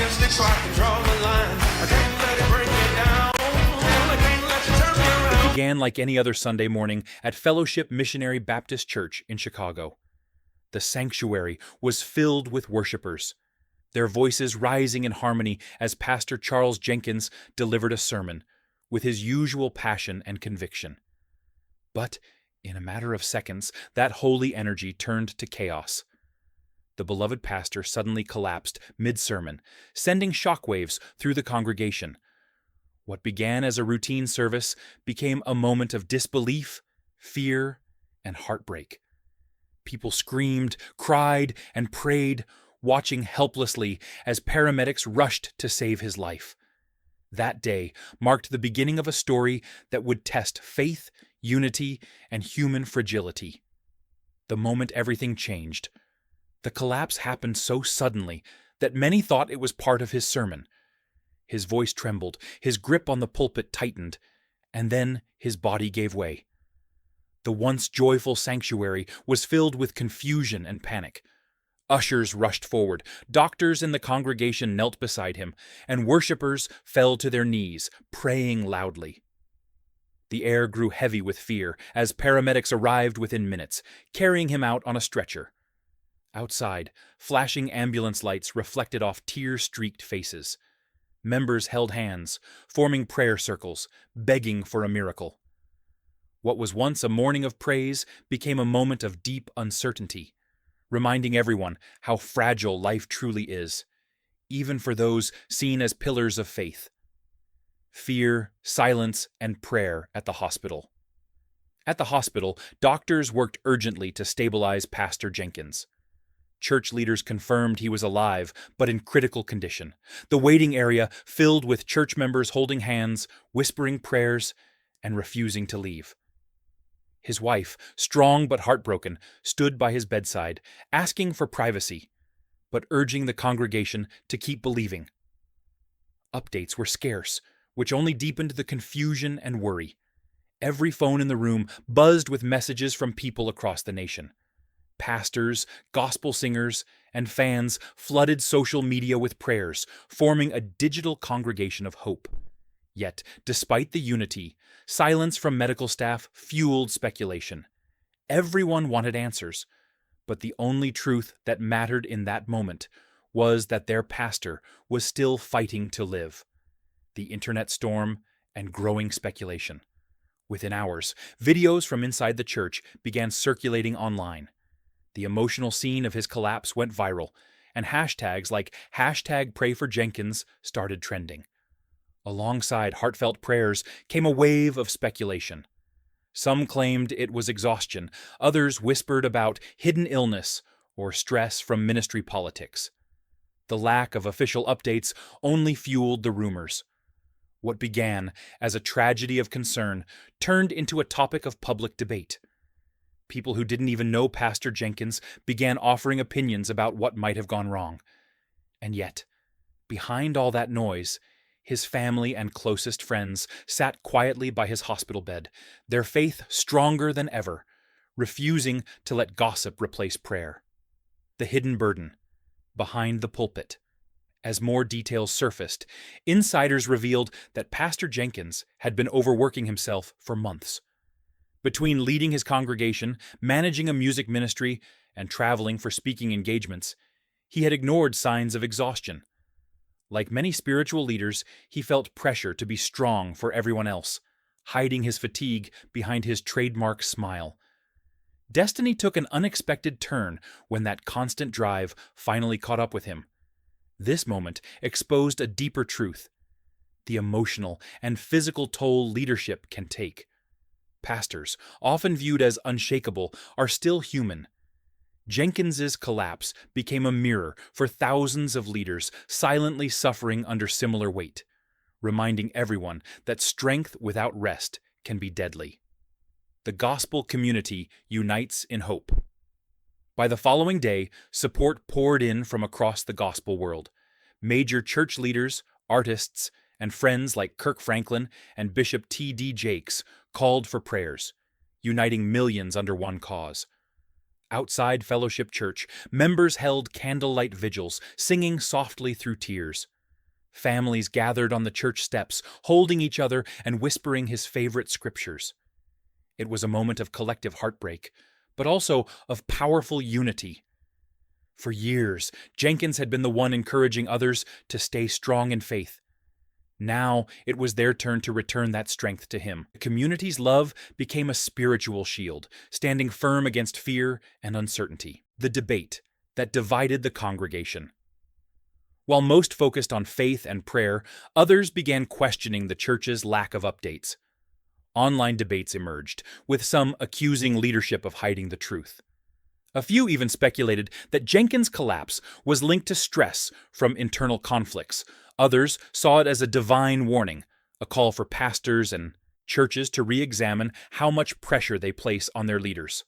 stick so I can draw the line. I can't let it bring me down. I can't let you turn me around. It began like any other Sunday morning at Fellowship Missionary Baptist Church in Chicago. The sanctuary was filled with worshipers, their voices rising in harmony as Pastor Charles Jenkins delivered a sermon with his usual passion and conviction. But in a matter of seconds, that holy energy turned to chaos. The beloved pastor suddenly collapsed mid-sermon, sending shockwaves through the congregation. What began as a routine service became a moment of disbelief, fear, and heartbreak. People screamed, cried, and prayed, watching helplessly as paramedics rushed to save his life. That day marked the beginning of a story that would test faith, unity, and human fragility. The moment everything changed. The collapse happened so suddenly that many thought it was part of his sermon. His voice trembled, his grip on the pulpit tightened, and then his body gave way. The once joyful sanctuary was filled with confusion and panic. Ushers rushed forward, doctors in the congregation knelt beside him, and worshippers fell to their knees, praying loudly. The air grew heavy with fear as paramedics arrived within minutes, carrying him out on a stretcher. Outside, flashing ambulance lights reflected off tear-streaked faces. Members held hands, forming prayer circles, begging for a miracle. What was once a morning of praise became a moment of deep uncertainty, reminding everyone how fragile life truly is, even for those seen as pillars of faith. Fear, silence, and prayer at the hospital. At the hospital, doctors worked urgently to stabilize Pastor Jenkins. Church leaders confirmed he was alive, but in critical condition. The waiting area filled with church members holding hands, whispering prayers, and refusing to leave. His wife, strong but heartbroken, stood by his bedside, asking for privacy, but urging the congregation to keep believing. Updates were scarce, which only deepened the confusion and worry. Every phone in the room buzzed with messages from people across the nation. Pastors, gospel singers, and fans flooded social media with prayers, forming a digital congregation of hope. Yet, despite the unity, silence from medical staff fueled speculation. Everyone wanted answers, but the only truth that mattered in that moment was that their pastor was still fighting to live. The internet storm and growing speculation. Within hours, videos from inside the church began circulating online. The emotional scene of his collapse went viral, and hashtags like #PrayForJenkins started trending. Alongside heartfelt prayers came a wave of speculation. Some claimed it was exhaustion, others whispered about hidden illness or stress from ministry politics. The lack of official updates only fueled the rumors. What began as a tragedy of concern turned into a topic of public debate. People who didn't even know Pastor Jenkins began offering opinions about what might have gone wrong. And yet, behind all that noise, his family and closest friends sat quietly by his hospital bed, their faith stronger than ever, refusing to let gossip replace prayer. The hidden burden, behind the pulpit. As more details surfaced, insiders revealed that Pastor Jenkins had been overworking himself for months. Between leading his congregation, managing a music ministry, and traveling for speaking engagements, he had ignored signs of exhaustion. Like many spiritual leaders, he felt pressure to be strong for everyone else, hiding his fatigue behind his trademark smile. Destiny took an unexpected turn when that constant drive finally caught up with him. This moment exposed a deeper truth: the emotional and physical toll leadership can take. Pastors, often viewed as unshakable, are still human. Jenkins's collapse became a mirror for thousands of leaders silently suffering under similar weight, reminding everyone that strength without rest can be deadly. The gospel community unites in hope. By the following day, support poured in from across the gospel world. Major church leaders, artists, and friends like Kirk Franklin and Bishop T.D. Jakes called for prayers, uniting millions under one cause. Outside Fellowship Church, members held candlelight vigils, singing softly through tears. Families gathered on the church steps, holding each other and whispering his favorite scriptures. It was a moment of collective heartbreak, but also of powerful unity. For years, Jenkins had been the one encouraging others to stay strong in faith. Now it was their turn to return that strength to him. The community's love became a spiritual shield, standing firm against fear and uncertainty. The debate that divided the congregation. While most focused on faith and prayer, others began questioning the church's lack of updates. Online debates emerged, with some accusing leadership of hiding the truth. A few even speculated that Jenkins' collapse was linked to stress from internal conflicts. Others saw it as a divine warning, a call for pastors and churches to re-examine how much pressure they place on their leaders.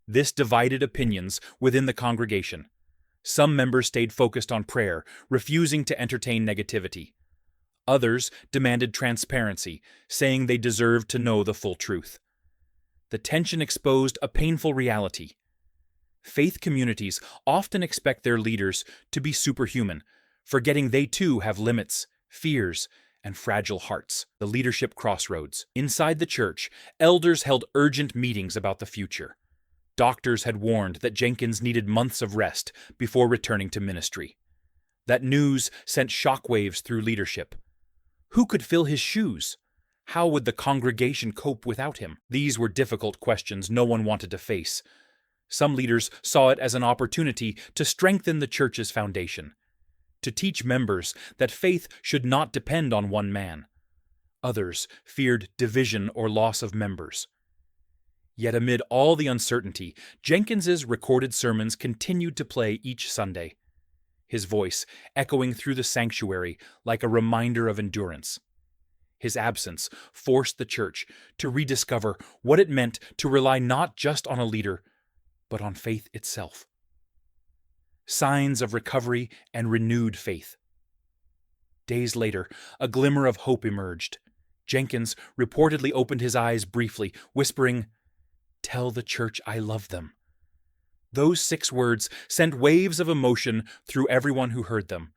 This divided opinions within the congregation. Some members stayed focused on prayer, refusing to entertain negativity. Others demanded transparency, saying they deserved to know the full truth. The tension exposed a painful reality. Faith communities often expect their leaders to be superhuman, forgetting they too have limits, fears, and fragile hearts. The leadership crossroads. Inside the church, elders held urgent meetings about the future. Doctors had warned that Jenkins needed months of rest before returning to ministry. That news sent shockwaves through leadership. Who could fill his shoes? How would the congregation cope without him? These were difficult questions no one wanted to face. Some leaders saw it as an opportunity to strengthen the church's foundation, to teach members that faith should not depend on one man. Others feared division or loss of members. Yet amid all the uncertainty, Jenkins's recorded sermons continued to play each Sunday, his voice echoing through the sanctuary like a reminder of endurance. His absence forced the church to rediscover what it meant to rely not just on a leader, but on faith itself. Signs of recovery and renewed faith. Days later, a glimmer of hope emerged. Jenkins reportedly opened his eyes briefly, whispering, "Tell the church I love them." Those 6 words sent waves of emotion through everyone who heard them.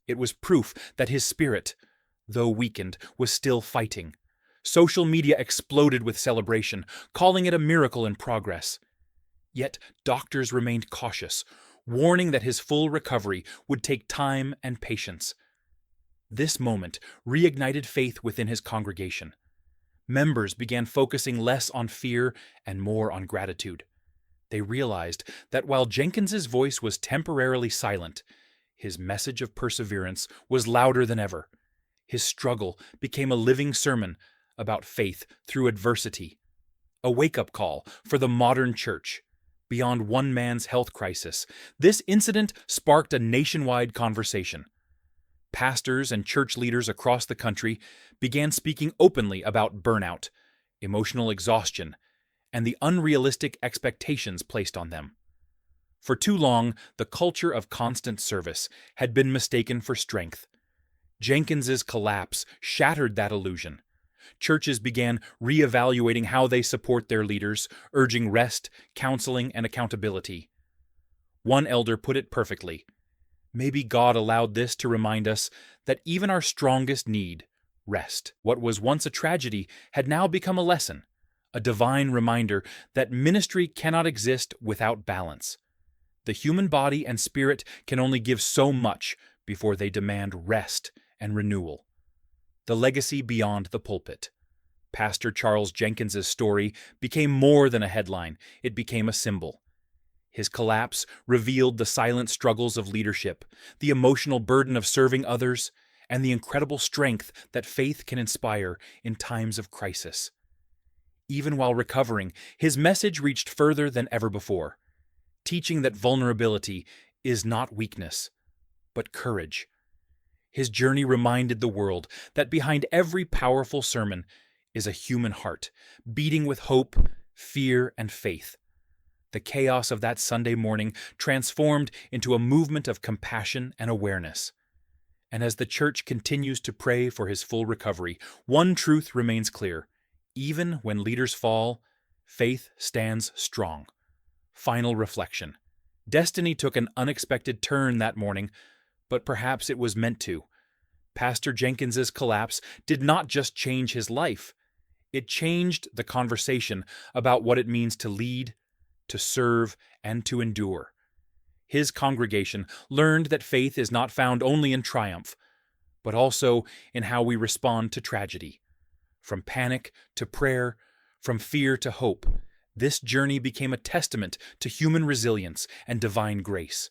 It was proof that his spirit, though weakened, was still fighting. Social media exploded with celebration, calling it a miracle in progress. Yet doctors remained cautious, warning that his full recovery would take time and patience. This moment reignited faith within his congregation. Members began focusing less on fear and more on gratitude. They realized that while Jenkins's voice was temporarily silent, his message of perseverance was louder than ever. His struggle became a living sermon about faith through adversity, a wake-up call for the modern church. Beyond one man's health crisis, this incident sparked a nationwide conversation. Pastors and church leaders across the country began speaking openly about burnout, emotional exhaustion, and the unrealistic expectations placed on them. For too long, the culture of constant service had been mistaken for strength. Jenkins's collapse shattered that illusion. Churches began reevaluating how they support their leaders, urging rest, counseling, and accountability. One elder put it perfectly. Maybe God allowed this to remind us that even our strongest need, rest. What was once a tragedy had now become a lesson, a divine reminder that ministry cannot exist without balance. The human body and spirit can only give so much before they demand rest and renewal. The legacy beyond the pulpit. Pastor Charles Jenkins's story became more than a headline, it became a symbol. His collapse revealed the silent struggles of leadership, the emotional burden of serving others, and the incredible strength that faith can inspire in times of crisis. Even while recovering, his message reached further than ever before, teaching that vulnerability is not weakness, but courage. His journey reminded the world that behind every powerful sermon is a human heart, beating with hope, fear, and faith. The chaos of that Sunday morning transformed into a movement of compassion and awareness. And as the church continues to pray for his full recovery, one truth remains clear. Even when leaders fall, faith stands strong. Final reflection. Destiny took an unexpected turn that morning, but perhaps it was meant to. Pastor Jenkins's collapse did not just change his life, it changed the conversation about what it means to lead, to serve, and to endure. His congregation learned that faith is not found only in triumph, but also in how we respond to tragedy. From panic to prayer, from fear to hope, this journey became a testament to human resilience and divine grace.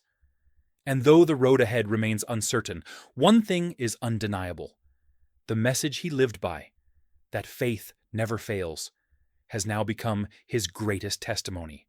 And though the road ahead remains uncertain, one thing is undeniable. The message he lived by, that faith never fails, has now become his greatest testimony.